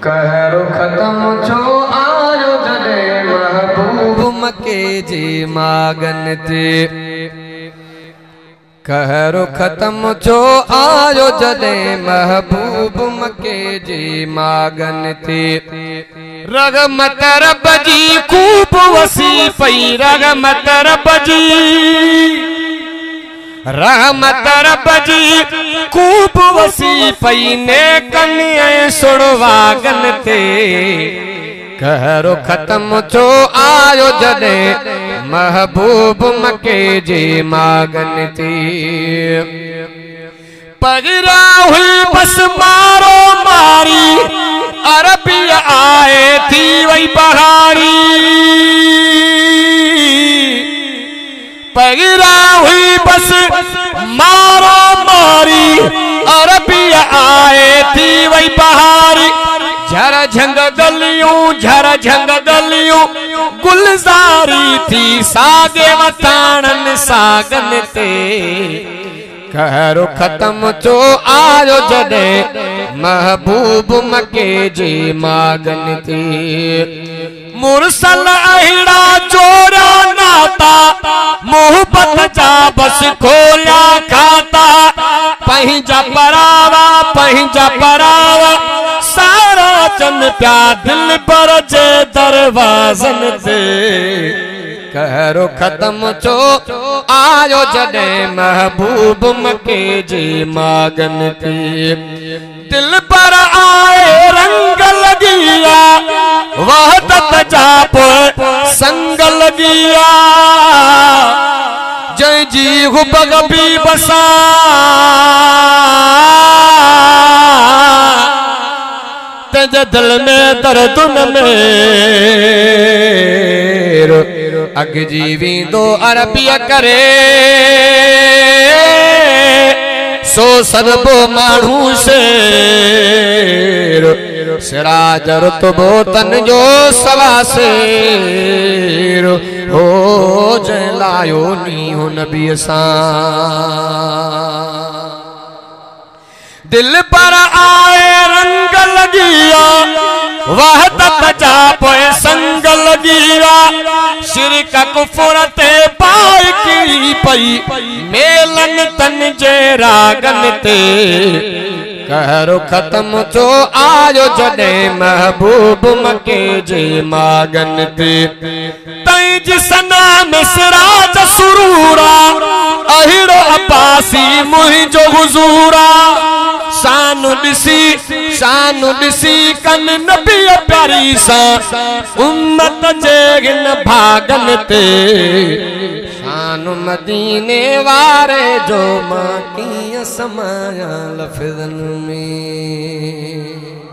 कहरो ख़त्म छो आयो जॾहिं महबूब मके जी मागन ते। कहरो ख़त्म छो आयो जॾहिं महबूब मके जी मागन ते। रहमत रब जी खूब वसी पई, रहमत रब जी, रहमत रब जी खूब वसी पई नेकन ऐं सुड़वागन ते। कहरो ख़त्म छो आयो जॾहिं महबूब मके जी मागन ते। पगरा हुई बस मारो मारी, अरबी आए थी वही बहारी। पगरा हुई बस मारो मारी, अरबी आए थी वही बहारी। झर झंग गलियूं गुलजारी थी सागे वताणन सागन ते। कहरो ख़त्म छो आयो जॾहिं महबूब मके जी मागन ते। मुरसल अहिड़ा जोड़ा नाता, मोहब्बत जा बस खोलिया खाता। पंहिंजा परावा सारा चन प्या दिल पर जे दरवाज़न ते। कहरो ख़त्म छो आयो जॾहिं महबूब मके जी मागन ते। दिल पर आए रंग लगिया, वहदत जा संग लगिया। जय जी हुबग भी बसा, तेजे दिल में दर्दुन में अग जी वींदो अरबिया करे। सो सदबो माण्हू शेर, सिराज रुतबो तन जो सवा शेर। हो जंहिं लायो नीहो नबीअ सां। दिल पर आए रंग लगिया, वहदत जा पोइ संग लगिया। शिरक कुफर ते पाई किरी पई, मेलन तन जे रागन ते। कहरो ख़त्म छो आयो जॾहिं महबूब मके जी मागन ते। तई जिसना मिसराज सुरूरा, अहिड़ो अब्बासी मुंहिंजो हुज़ूरा। शानु ॾिसी कन नबीअ प्यारी सां, उम्मत जे हिन भागन ते। शानु मदीने वारे जो मां कीअं समाया लफ़्ज़न में।